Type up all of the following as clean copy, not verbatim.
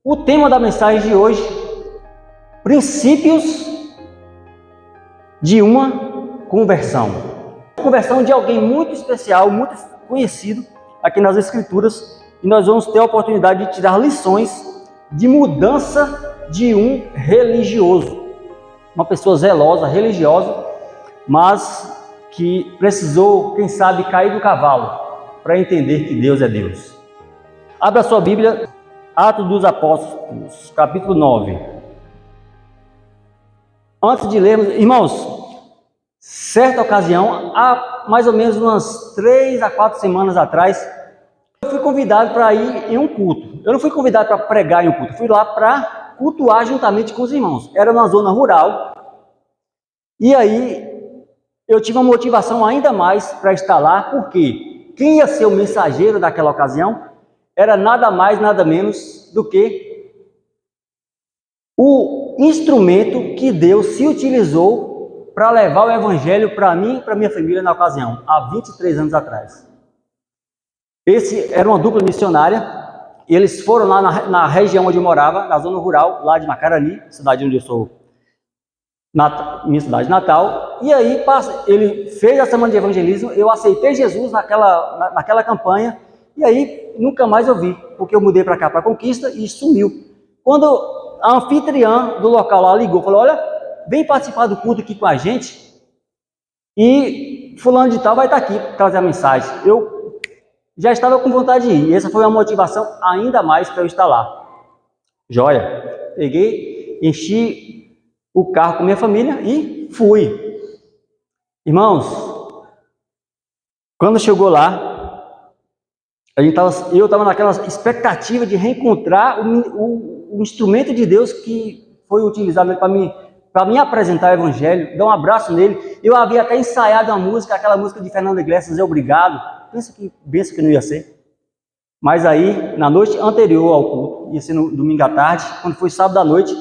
O tema da mensagem de hoje: princípios de uma conversão. Conversão de alguém muito especial, muito conhecido aqui nas Escrituras, e nós vamos ter a oportunidade de tirar lições de mudança de um religioso, uma pessoa zelosa, religiosa, mas que precisou, quem sabe, cair do cavalo para entender que Deus é Deus. Abra sua Bíblia, Atos dos Apóstolos, capítulo 9. Antes de lermos, irmãos, certa ocasião, há mais ou menos umas 3 a 4 semanas atrás, eu fui convidado para ir em um culto. Eu não fui convidado para pregar em um culto, fui lá para cultuar juntamente com os irmãos. Era na zona rural. E aí, eu tive uma motivação ainda mais para estar lá, porque quem ia ser o mensageiro daquela ocasião era nada mais, nada menos do que o instrumento que Deus se utilizou para levar o evangelho para mim e para minha família na ocasião, há 23 anos atrás. Esse era uma dupla missionária, e eles foram lá na região onde eu morava, na zona rural, lá de Macarani, cidade onde eu sou, minha cidade natal. E aí ele fez a semana de evangelismo, eu aceitei Jesus naquela campanha, e aí nunca mais eu vi, porque eu mudei para cá, para Conquista, e sumiu. Quando a anfitriã do local lá ligou, falou: olha, vem participar do culto aqui com a gente, e fulano de tal vai estar aqui para trazer a mensagem. Eu já estava com vontade de ir, e essa foi uma motivação ainda mais para eu estar lá. Joia, peguei, enchi o carro com minha família e fui. Irmãos, quando chegou lá, eu estava naquela expectativa de reencontrar o instrumento de Deus que foi utilizado para me apresentar o evangelho, dar um abraço nele. Eu havia até ensaiado uma música, aquela música de Fernando Iglesias, É Obrigado. Pensa que não ia ser. Mas aí, na noite anterior ao culto, ia ser no domingo à tarde, quando foi sábado à noite,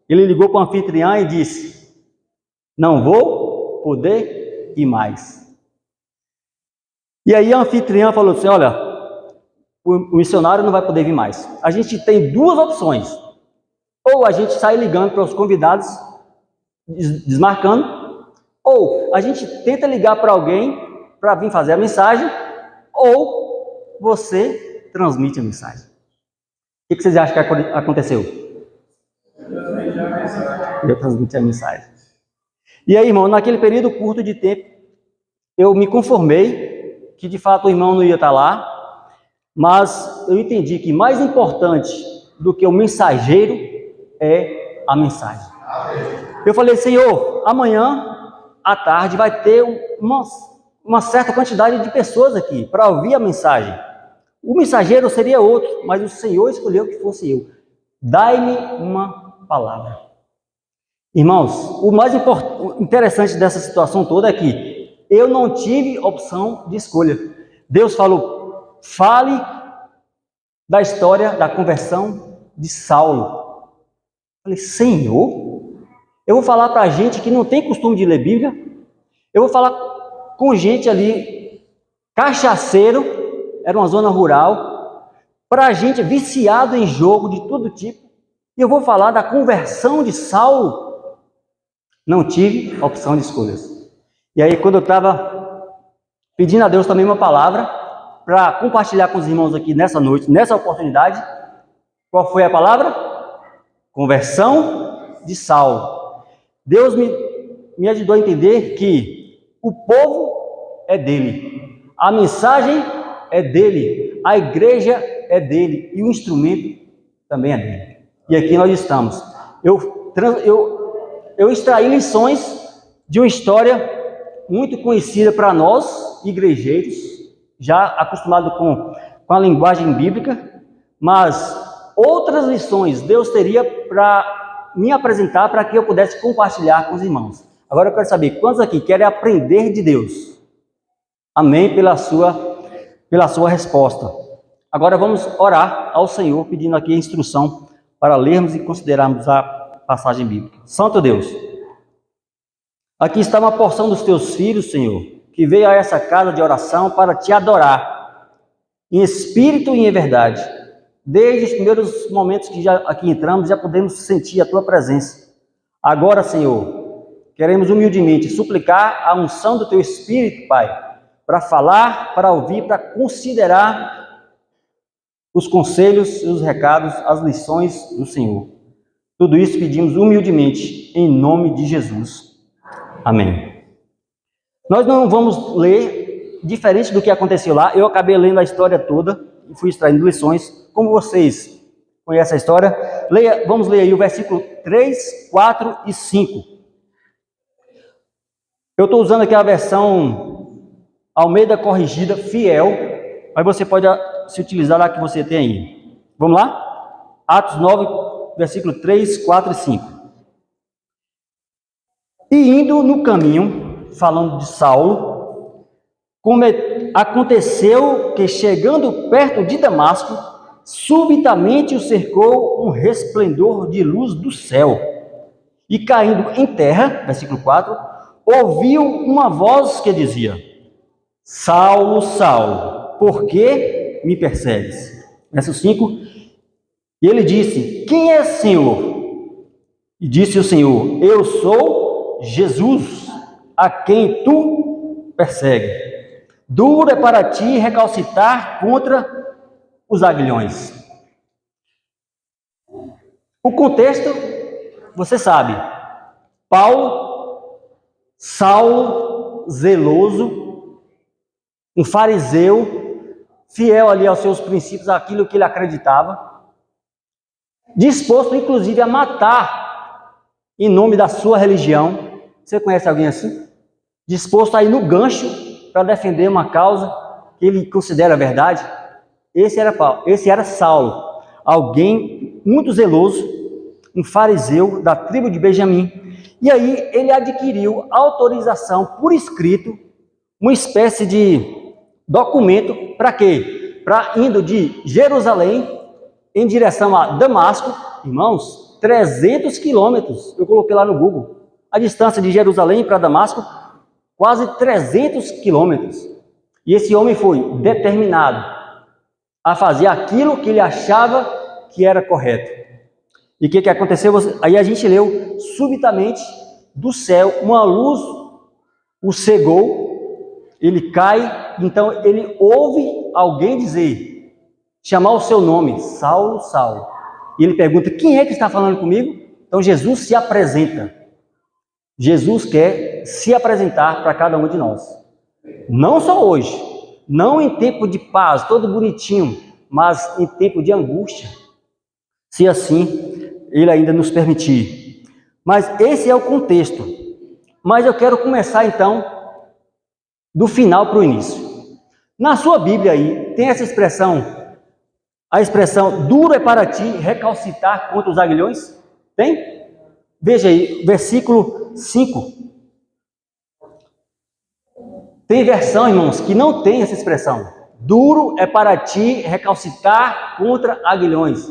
ele ligou para o anfitrião e disse: não vou poder ir mais. E aí a anfitriã falou assim: olha, o missionário não vai poder vir mais. A gente tem 2 opções. Ou a gente sai ligando para os convidados, desmarcando, ou a gente tenta ligar para alguém para vir fazer a mensagem, ou você transmite a mensagem. O que vocês acham que aconteceu? Eu transmiti a mensagem. E aí, irmão, naquele período curto de tempo, eu me conformei que de fato o irmão não ia estar lá, mas eu entendi que mais importante do que o mensageiro é a mensagem. Eu falei: Senhor, amanhã à tarde vai ter uma certa quantidade de pessoas aqui para ouvir a mensagem. O mensageiro seria outro, mas o Senhor escolheu que fosse eu. Dai-me uma palavra. Irmãos, o mais interessante dessa situação toda é que eu não tive opção de escolha. Deus falou: fale da história da conversão de Saulo. Eu falei: Senhor, eu vou falar para gente que não tem costume de ler Bíblia, eu vou falar com gente ali, cachaceiro, era uma zona rural, para gente viciado em jogo de todo tipo, e eu vou falar da conversão de Saulo. Não tive opção de escolhas. E aí, quando eu estava pedindo a Deus também uma palavra para compartilhar com os irmãos aqui nessa noite, nessa oportunidade, qual foi a palavra? Conversão de Saulo. Deus me ajudou a entender que o povo é dele, a mensagem é dele, a igreja é dele e o instrumento também é dele. E aqui nós estamos. Eu extraí lições de uma história muito conhecida para nós, igrejeiros, já acostumados com a linguagem bíblica, mas outras lições Deus teria para me apresentar para que eu pudesse compartilhar com os irmãos. Agora eu quero saber, quantos aqui querem aprender de Deus? Amém pela sua resposta. Agora vamos orar ao Senhor, pedindo aqui a instrução para lermos e considerarmos a passagem bíblica. Santo Deus, aqui está uma porção dos teus filhos, Senhor, que veio a essa casa de oração para te adorar, em espírito e em verdade. Desde os primeiros momentos que já aqui entramos, já podemos sentir a Tua presença. Agora, Senhor, queremos humildemente suplicar a unção do Teu Espírito, Pai, para falar, para ouvir, para considerar os conselhos, os recados, as lições do Senhor. Tudo isso pedimos humildemente, em nome de Jesus. Amém. Nós não vamos ler diferente do que aconteceu lá. Eu acabei lendo a história toda e fui extraindo lições. Como vocês conhecem a história, vamos ler aí o versículo 3, 4 e 5. Eu estou usando aqui a versão Almeida Corrigida Fiel, mas você pode se utilizar da que você tem aí. Vamos lá? Atos 9, versículo 3, 4 e 5. E indo no caminho, falando de Saulo, aconteceu que, chegando perto de Damasco, subitamente o cercou um resplendor de luz do céu. E caindo em terra, versículo 4, ouviu uma voz que dizia: Saulo, Saulo, por que me persegues? Verso 5, e ele disse: Quem é, Senhor? E disse o Senhor: Eu sou Jesus, a quem tu persegue. Duro é para ti recalcitrar contra os aguilhões. O contexto, você sabe. Paulo, Saulo, zeloso, um fariseu, fiel ali aos seus princípios, àquilo que ele acreditava, disposto inclusive a matar em nome da sua religião. Você conhece alguém assim? Disposto a ir no gancho para defender uma causa que ele considera verdade? Esse era Paulo, esse era Saulo, alguém muito zeloso, um fariseu da tribo de Benjamim. E aí ele adquiriu autorização por escrito, uma espécie de documento, para quê? Para indo de Jerusalém em direção a Damasco, irmãos, 300 quilômetros, eu coloquei lá no Google, a distância de Jerusalém para Damasco, quase 300 quilômetros. E esse homem foi determinado a fazer aquilo que ele achava que era correto. E o que aconteceu? Aí a gente leu: subitamente do céu uma luz o cegou, ele cai, então ele ouve alguém dizer, chamar o seu nome: Saulo, Saulo. E ele pergunta: quem é que está falando comigo? Então Jesus se apresenta. Jesus quer se apresentar para cada um de nós. Não só hoje, não em tempo de paz, todo bonitinho, mas em tempo de angústia, se assim Ele ainda nos permitir. Mas esse é o contexto. Mas eu quero começar então do final para o início. Na sua Bíblia aí, tem essa expressão, a expressão: duro é para ti recalcitar contra os aguilhões? Tem? Veja aí, versículo 5. Tem versão, irmãos, que não tem essa expressão. Duro é para ti recalcitar contra aguilhões.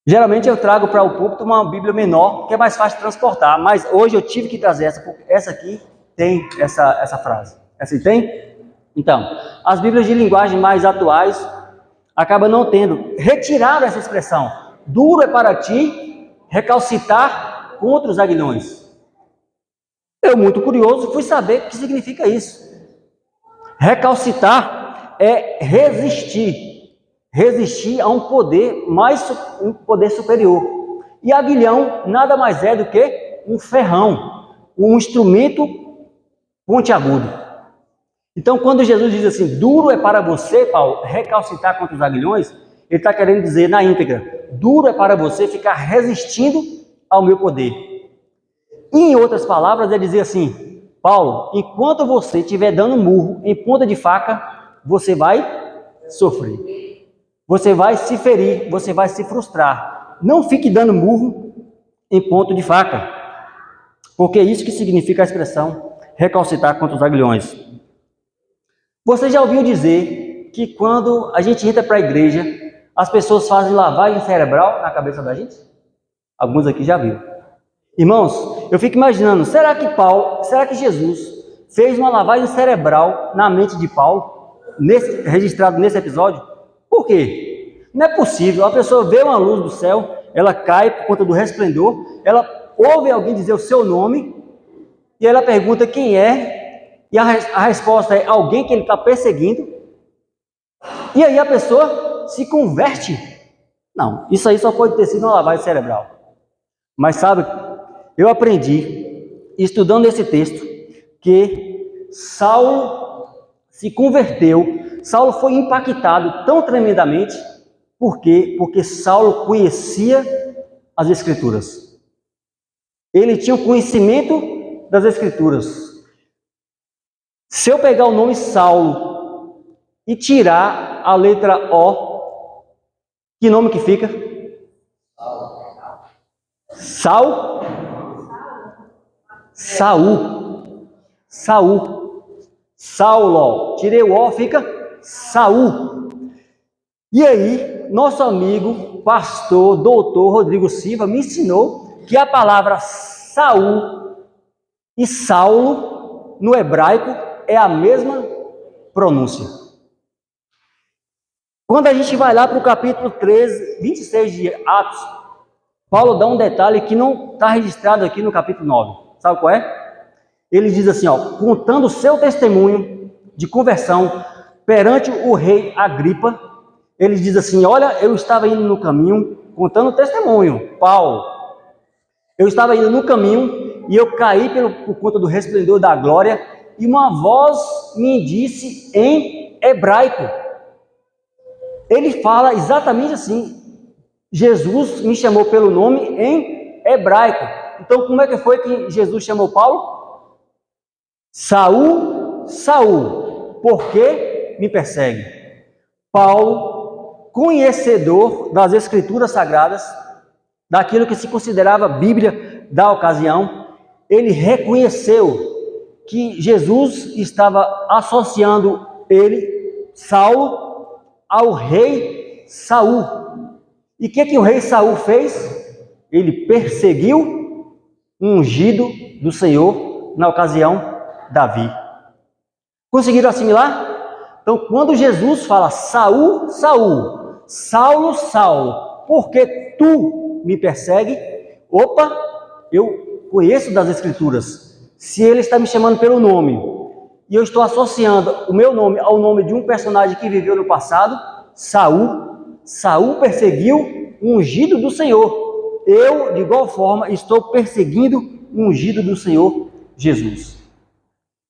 Geralmente eu trago para o púlpito uma Bíblia menor, que é mais fácil de transportar, mas hoje eu tive que trazer essa, porque essa aqui tem essa frase. Essa aí tem? Então, as Bíblias de linguagem mais atuais acabam não tendo, retiraram essa expressão. Duro é para ti recalcitar contra os aguilhões. Eu, muito curioso, fui saber o que significa isso. Recalcitar é resistir. Resistir a um poder um poder superior. E aguilhão nada mais é do que um ferrão, um instrumento pontiagudo. Então, quando Jesus diz assim: duro é para você, Paulo, recalcitar contra os aguilhões, ele está querendo dizer na íntegra: duro é para você ficar resistindo ao meu poder. E em outras palavras, é dizer assim: Paulo, enquanto você estiver dando murro em ponta de faca, você vai sofrer. Você vai se ferir, você vai se frustrar. Não fique dando murro em ponto de faca, porque é isso que significa a expressão recalcitar contra os aguilhões. Você já ouviu dizer que quando a gente entra para a igreja, as pessoas fazem lavagem cerebral na cabeça da gente? Alguns aqui já viram. Irmãos, eu fico imaginando, será que Jesus fez uma lavagem cerebral na mente de Paulo, registrado nesse episódio? Por quê? Não é possível. A pessoa vê uma luz do céu, ela cai por conta do resplendor, ela ouve alguém dizer o seu nome, e ela pergunta quem é, e a resposta é alguém que ele está perseguindo, e aí a pessoa se converte. Não, isso aí só pode ter sido uma lavagem cerebral. Mas sabe, eu aprendi, estudando esse texto, que Saulo se converteu, Saulo foi impactado tão tremendamente, por quê? Porque Saulo conhecia as Escrituras. Ele tinha o conhecimento das Escrituras. Se eu pegar o nome Saulo e tirar a letra O, que nome que fica? Saul? Saul. Saul. Saulo. Tirei o O, fica Saul. E aí, nosso amigo, pastor, doutor Rodrigo Silva me ensinou que a palavra Saul e Saulo, no hebraico, é a mesma pronúncia. Quando a gente vai lá para o capítulo 13, 26 de Atos, Paulo dá um detalhe que não está registrado aqui no capítulo 9. Sabe qual é? Ele diz assim, contando o seu testemunho de conversão perante o rei Agripa, ele diz assim, olha, eu estava indo no caminho, contando o testemunho, Paulo. Eu estava indo no caminho e eu caí por conta do resplendor da glória e uma voz me disse em hebraico. Ele fala exatamente assim, Jesus me chamou pelo nome em hebraico. Então, como é que foi que Jesus chamou Paulo? Saul, Saul, por que me persegue? Paulo, conhecedor das Escrituras Sagradas, daquilo que se considerava Bíblia da ocasião, ele reconheceu que Jesus estava associando ele, Saulo, ao rei Saul. E o que o rei Saul fez? Ele perseguiu um ungido do Senhor, na ocasião, Davi. Conseguiram assimilar? Então, quando Jesus fala Saul, Saul, Saulo, Saulo, por que tu me persegue? Opa, eu conheço das Escrituras. Se ele está me chamando pelo nome, e eu estou associando o meu nome ao nome de um personagem que viveu no passado, Saul. Saul perseguiu o ungido do Senhor. Eu, de igual forma, estou perseguindo o ungido do Senhor, Jesus.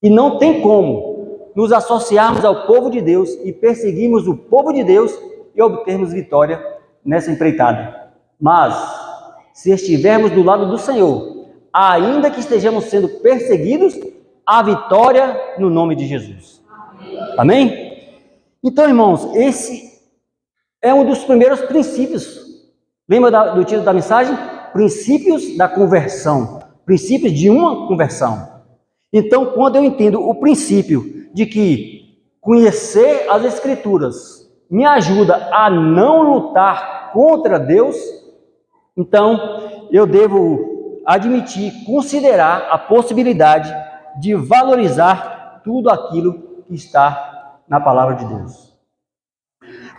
E não tem como nos associarmos ao povo de Deus e perseguirmos o povo de Deus e obtermos vitória nessa empreitada. Mas, se estivermos do lado do Senhor, ainda que estejamos sendo perseguidos, há vitória no nome de Jesus. Amém? Então, irmãos, esse é um dos primeiros princípios. Lembra do título da mensagem? Princípios da conversão. Princípios de uma conversão. Então, quando eu entendo o princípio de que conhecer as Escrituras me ajuda a não lutar contra Deus, então eu devo admitir, considerar a possibilidade de valorizar tudo aquilo que está na palavra de Deus.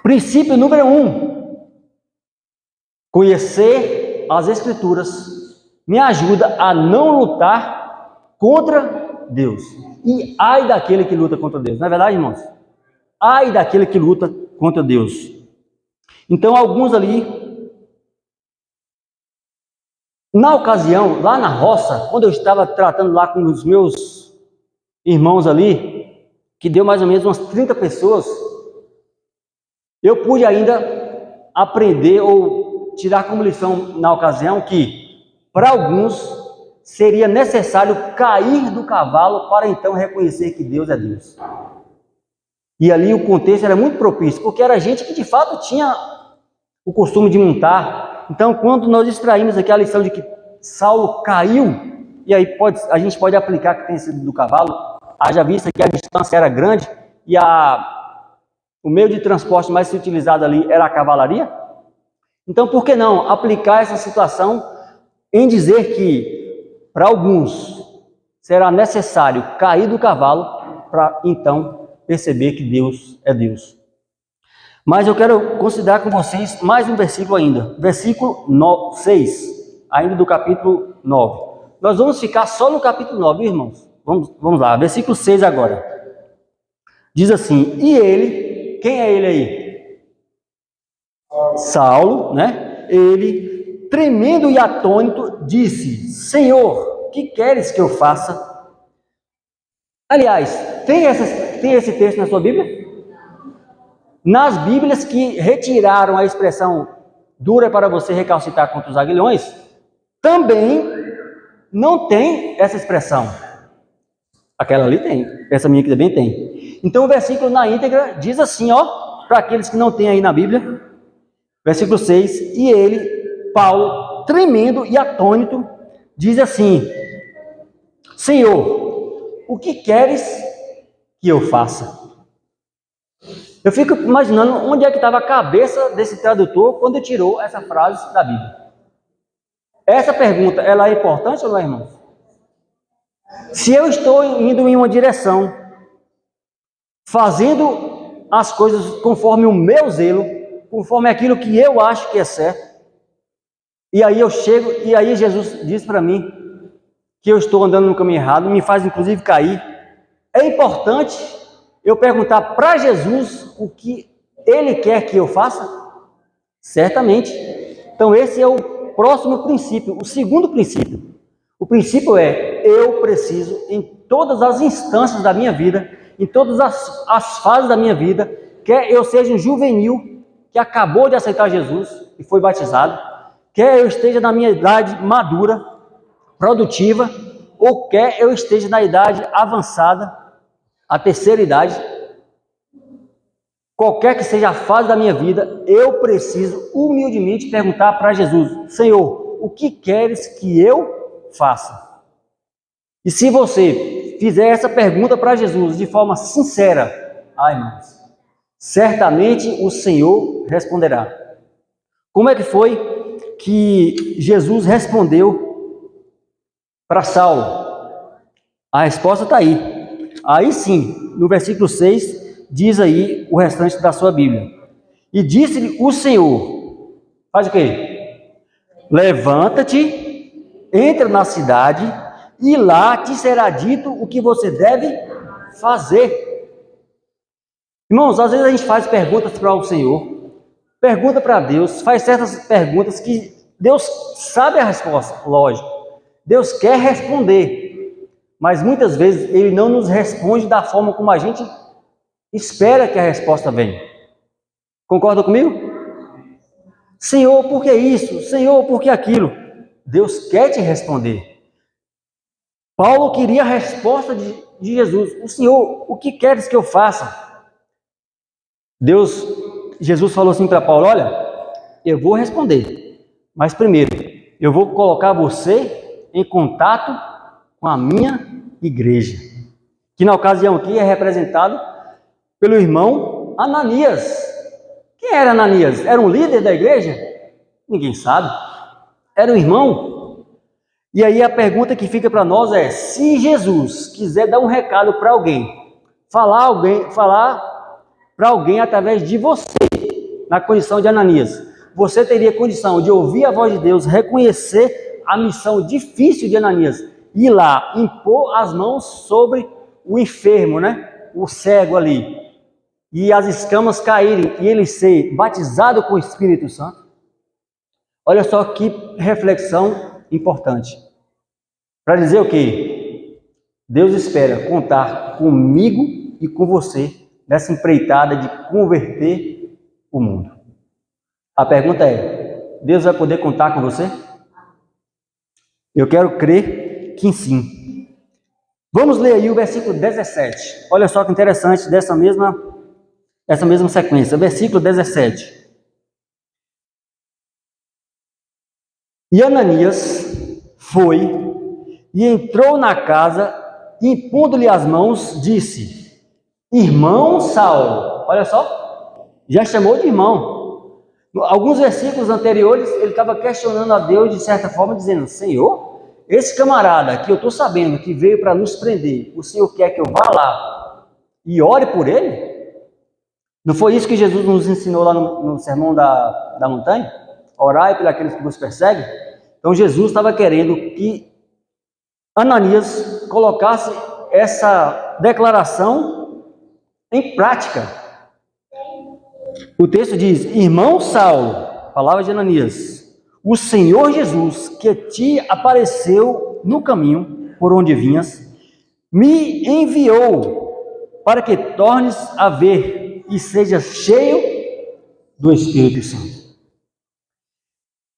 Princípio número 1. Conhecer as Escrituras me ajuda a não lutar contra Deus. E ai daquele que luta contra Deus. Não é verdade, irmãos? Ai daquele que luta contra Deus. Então, alguns ali, na ocasião, lá na roça, quando eu estava tratando lá com os meus irmãos ali, que deu mais ou menos umas 30 pessoas, eu pude ainda aprender ou tirar como lição na ocasião que, para alguns, seria necessário cair do cavalo para então reconhecer que Deus é Deus. E ali o contexto era muito propício, porque era gente que de fato tinha o costume de montar. Então, quando nós extraímos aqui a lição de que Saulo caiu, e aí a gente pode aplicar que tenha sido do cavalo, haja vista que a distância era grande e o meio de transporte mais utilizado ali era a cavalaria. Então, por que não aplicar essa situação em dizer que, para alguns, será necessário cair do cavalo para então perceber que Deus é Deus. Mas eu quero considerar com vocês mais um versículo ainda. Versículo 6, ainda do capítulo 9. Nós vamos ficar só no capítulo 9, irmãos. Vamos lá, versículo 6 agora. Diz assim: e ele, quem é ele aí? Saulo, né? Ele, tremendo e atônito, disse: Senhor, que queres que eu faça? Aliás, tem esse texto na sua Bíblia? Nas Bíblias que retiraram a expressão dura para você recalcitrar contra os aguilhões, também não tem essa expressão. Aquela ali tem, essa minha aqui também tem. Então o versículo na íntegra diz assim, ó, para aqueles que não têm aí na Bíblia, versículo 6, e ele, Paulo, tremendo e atônito, diz assim: Senhor, o que queres que eu faça? Eu fico imaginando onde é que estava a cabeça desse tradutor quando tirou essa frase da Bíblia. Essa pergunta, ela é importante ou não é, irmãos? Se eu estou indo em uma direção, fazendo as coisas conforme o meu zelo, conforme aquilo que eu acho que é certo, e aí eu chego, e aí Jesus diz para mim que eu estou andando no caminho errado, me faz inclusive cair. É importante eu perguntar para Jesus o que Ele quer que eu faça? Certamente. Então esse é o próximo princípio, o segundo princípio. O princípio é, eu preciso, em todas as instâncias da minha vida, em todas as fases da minha vida, quer eu seja um juvenil que acabou de aceitar Jesus e foi batizado, quer eu esteja na minha idade madura, produtiva, ou quer eu esteja na idade avançada, a terceira idade, qualquer que seja a fase da minha vida, eu preciso humildemente perguntar para Jesus: Senhor, o que queres que eu faça? E se você fizer essa pergunta para Jesus de forma sincera, irmãos, certamente o Senhor responderá. Como é que foi que Jesus respondeu para Saulo? A resposta está aí. Aí sim, no versículo 6, diz aí o restante da sua Bíblia. E disse-lhe o Senhor, faz o quê? Levanta-te, entra na cidade, e lá te será dito o que você deve fazer. Irmãos, às vezes a gente faz perguntas para o Senhor, pergunta para Deus, faz certas perguntas que Deus sabe a resposta, lógico. Deus quer responder, mas muitas vezes Ele não nos responde da forma como a gente espera que a resposta venha. Concorda comigo? Senhor, por que isso? Senhor, por que aquilo? Deus quer te responder. Paulo queria a resposta de Jesus. O Senhor, o que queres que eu faça? Jesus falou assim para Paulo: olha, eu vou responder, mas primeiro, eu vou colocar você em contato com a minha igreja, que na ocasião aqui é representado pelo irmão Ananias. Quem era Ananias? Era um líder da igreja? Ninguém sabe. Era um irmão. E aí a pergunta que fica para nós é: se Jesus quiser dar um recado para alguém, falar para alguém através de você, na condição de Ananias, você teria condição de ouvir a voz de Deus, reconhecer a missão difícil de Ananias, ir lá, impor as mãos sobre o enfermo, né? O cego ali, e as escamas caírem, e ele ser batizado com o Espírito Santo? Olha só que reflexão importante. Para dizer o quê? Deus espera contar comigo e com você nessa empreitada de converter o mundo. A pergunta é: Deus vai poder contar com você? Eu quero crer que sim. Vamos ler aí o versículo 17. Olha só que interessante essa mesma sequência. Versículo 17. E Ananias foi e entrou na casa, impondo-lhe as mãos, disse: Irmão Saulo. Olha só, já chamou de irmão. Alguns versículos anteriores, ele estava questionando a Deus de certa forma, dizendo: Senhor, esse camarada que eu estou sabendo que veio para nos prender, o Senhor quer que eu vá lá e ore por ele? Não foi isso que Jesus nos ensinou lá no Sermão da Montanha? Orai por aqueles que vos perseguem? Então Jesus estava querendo que Ananias colocasse essa declaração em prática. O texto diz: irmão Saulo, palavra de Ananias, o Senhor Jesus, que te apareceu no caminho por onde vinhas, me enviou para que tornes a ver e sejas cheio do Espírito Santo.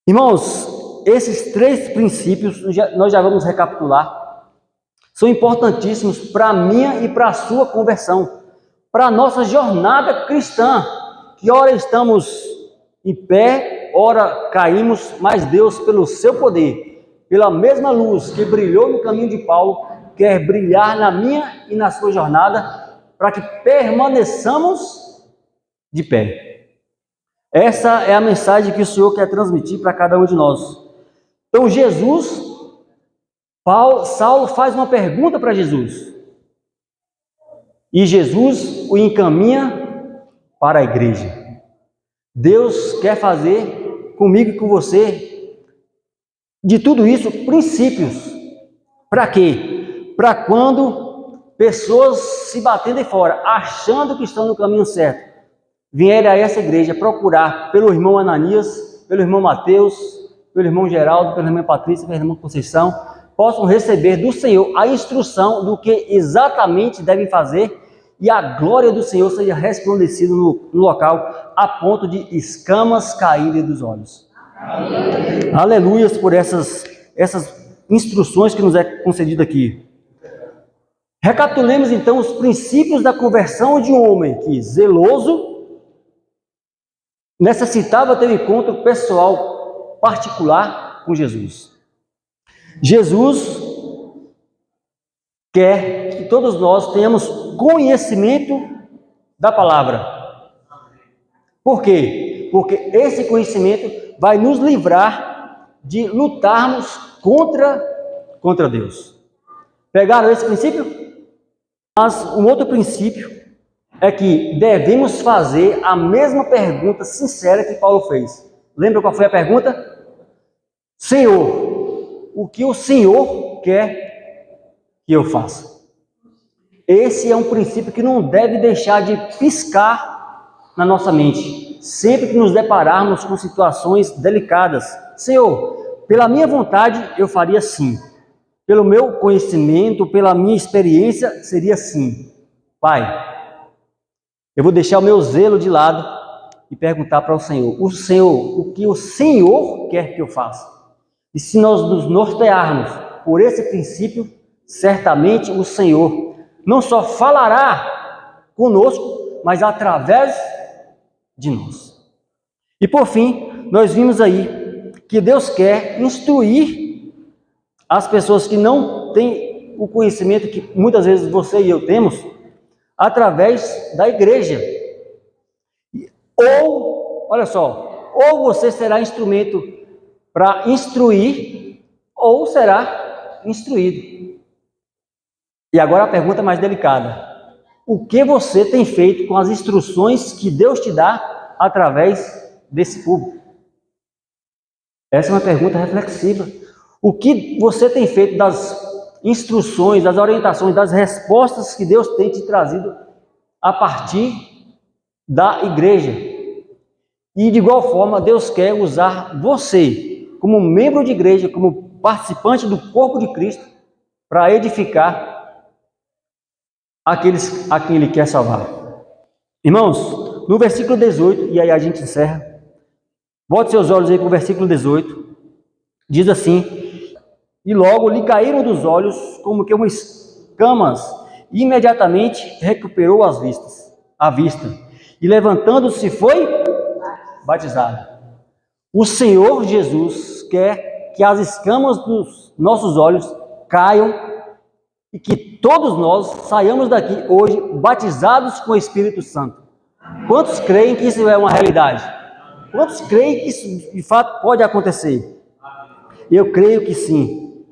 Irmãos, esses 3 princípios, nós já vamos recapitular, são importantíssimos para a minha e para a sua conversão, para a nossa jornada cristã, que ora estamos em pé, ora caímos, mas Deus, pelo seu poder, pela mesma luz que brilhou no caminho de Paulo, quer brilhar na minha e na sua jornada, para que permaneçamos de pé. Essa é a mensagem que o Senhor quer transmitir para cada um de nós. Então Saulo faz uma pergunta para Jesus. E Jesus o encaminha para a igreja. Deus quer fazer comigo e com você, de tudo isso, princípios. Para quê? Para quando pessoas se batendo de fora, achando que estão no caminho certo, vierem a essa igreja procurar pelo irmão Ananias, pelo irmão Mateus, pelo irmão Geraldo, pela irmã Patrícia, pela irmã Conceição, possam receber do Senhor a instrução do que exatamente devem fazer e a glória do Senhor seja resplandecida no local, a ponto de escamas caírem dos olhos. Amém. Aleluias por essas instruções que nos é concedido aqui. Recapitulemos então os princípios da conversão de um homem que, zeloso, necessitava ter um encontro pessoal, particular com Jesus. Jesus quer que todos nós tenhamos conhecimento da palavra. Por quê? Porque esse conhecimento vai nos livrar de lutarmos contra Deus. Pegaram esse princípio? Mas um outro princípio é que devemos fazer a mesma pergunta sincera que Paulo fez. Lembra qual foi a pergunta? Senhor, o que o Senhor quer que eu faça? Esse é um princípio que não deve deixar de piscar na nossa mente, sempre que nos depararmos com situações delicadas. Senhor, pela minha vontade eu faria sim. Pelo meu conhecimento, pela minha experiência, seria sim. Pai, eu vou deixar o meu zelo de lado e perguntar para o Senhor, o que o Senhor quer que eu faça? E se nós nos nortearmos por esse princípio, certamente o Senhor não só falará conosco, mas através de nós. E por fim, nós vimos aí que Deus quer instruir as pessoas que não têm o conhecimento que muitas vezes você e eu temos, através da igreja. Ou, olha só, ou você será instrumento para instruir, ou será instruído. E agora a pergunta mais delicada: o que você tem feito com as instruções que Deus te dá através desse público? Essa é uma pergunta reflexiva. O que você tem feito das instruções, das orientações, das respostas que Deus tem te trazido a partir da igreja? E de igual forma, Deus quer usar você como membro de igreja, como participante do corpo de Cristo, para edificar aqueles a quem Ele quer salvar. Irmãos, no versículo 18, e aí a gente encerra, bote seus olhos aí para o versículo 18, diz assim: e logo lhe caíram dos olhos como que umas escamas, e imediatamente recuperou a vista, e levantando-se foi batizado. O Senhor Jesus quer que as escamas dos nossos olhos caiam e que todos nós saiamos daqui hoje batizados com o Espírito Santo. Quantos creem que isso é uma realidade? Quantos creem que isso de fato pode acontecer? Eu creio que sim.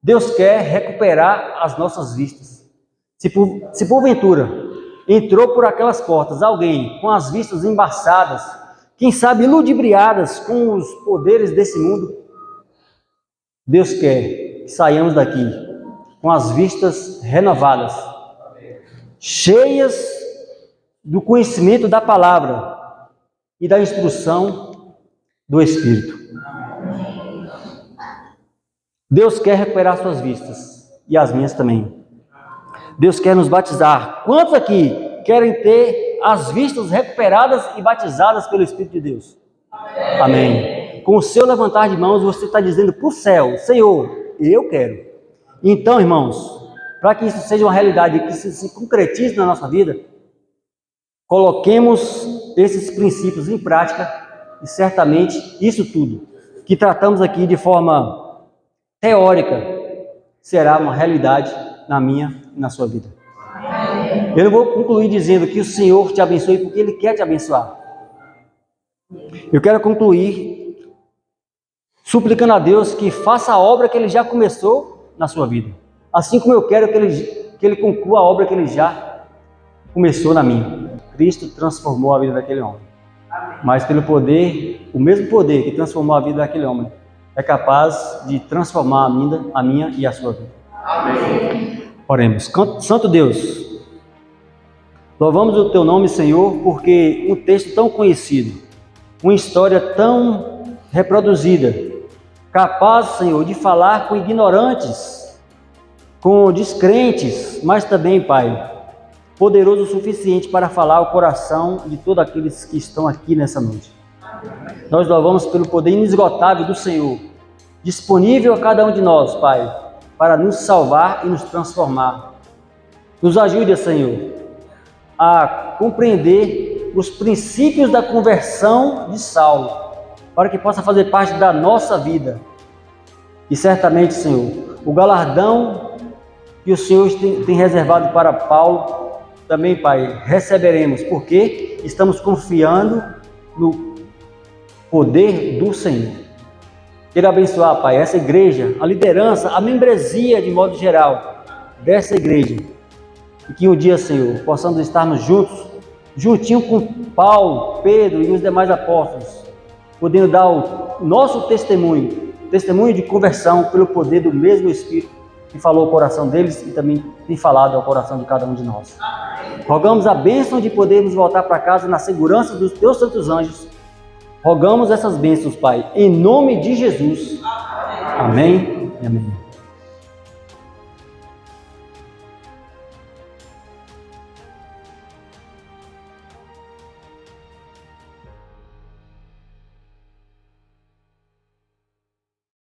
Deus quer recuperar as nossas vistas. Se porventura entrou por aquelas portas alguém com as vistas embaçadas, quem sabe ludibriadas com os poderes desse mundo, Deus quer que saiamos daqui com as vistas renovadas, cheias do conhecimento da palavra e da instrução do Espírito. Deus quer recuperar suas vistas e as minhas também. Deus quer nos batizar. Quantos aqui querem ter as vistas recuperadas e batizadas pelo Espírito de Deus? Amém. Com o seu levantar de mãos, você está dizendo para o céu: Senhor, eu quero. Então, irmãos, para que isso seja uma realidade, que isso se concretize na nossa vida, coloquemos esses princípios em prática e certamente isso tudo que tratamos aqui de forma teórica será uma realidade na minha e na sua vida. Eu não vou concluir dizendo que o Senhor te abençoe porque Ele quer te abençoar. Eu quero concluir suplicando a Deus que faça a obra que Ele já começou na sua vida. Assim como eu quero que Ele conclua a obra que Ele já começou na minha. Cristo transformou a vida daquele homem. Mas pelo poder, o mesmo poder que transformou a vida daquele homem, é capaz de transformar a minha e a sua vida. Amém. Oremos. Santo Deus, louvamos o Teu nome, Senhor, porque um texto tão conhecido, uma história tão reproduzida, capaz, Senhor, de falar com ignorantes, com descrentes, mas também, Pai, poderoso o suficiente para falar ao coração de todos aqueles que estão aqui nessa noite. Nós louvamos pelo poder inesgotável do Senhor, disponível a cada um de nós, Pai, para nos salvar e nos transformar. Nos ajude, Senhor, a compreender os princípios da conversão de Saulo, para que possa fazer parte da nossa vida. E certamente, Senhor, o galardão que o Senhor tem reservado para Paulo, também, Pai, receberemos, porque estamos confiando no poder do Senhor. Quero abençoar, Pai, essa igreja, a liderança, a membresia de modo geral dessa igreja. E que um dia, Senhor, possamos estarmos juntos, juntinho com Paulo, Pedro e os demais apóstolos, podendo dar o nosso testemunho de conversão pelo poder do mesmo Espírito que falou ao coração deles e também tem falado ao coração de cada um de nós. Rogamos a bênção de podermos voltar para casa na segurança dos Teus santos anjos. Rogamos essas bênçãos, Pai, em nome de Jesus. Amém e amém.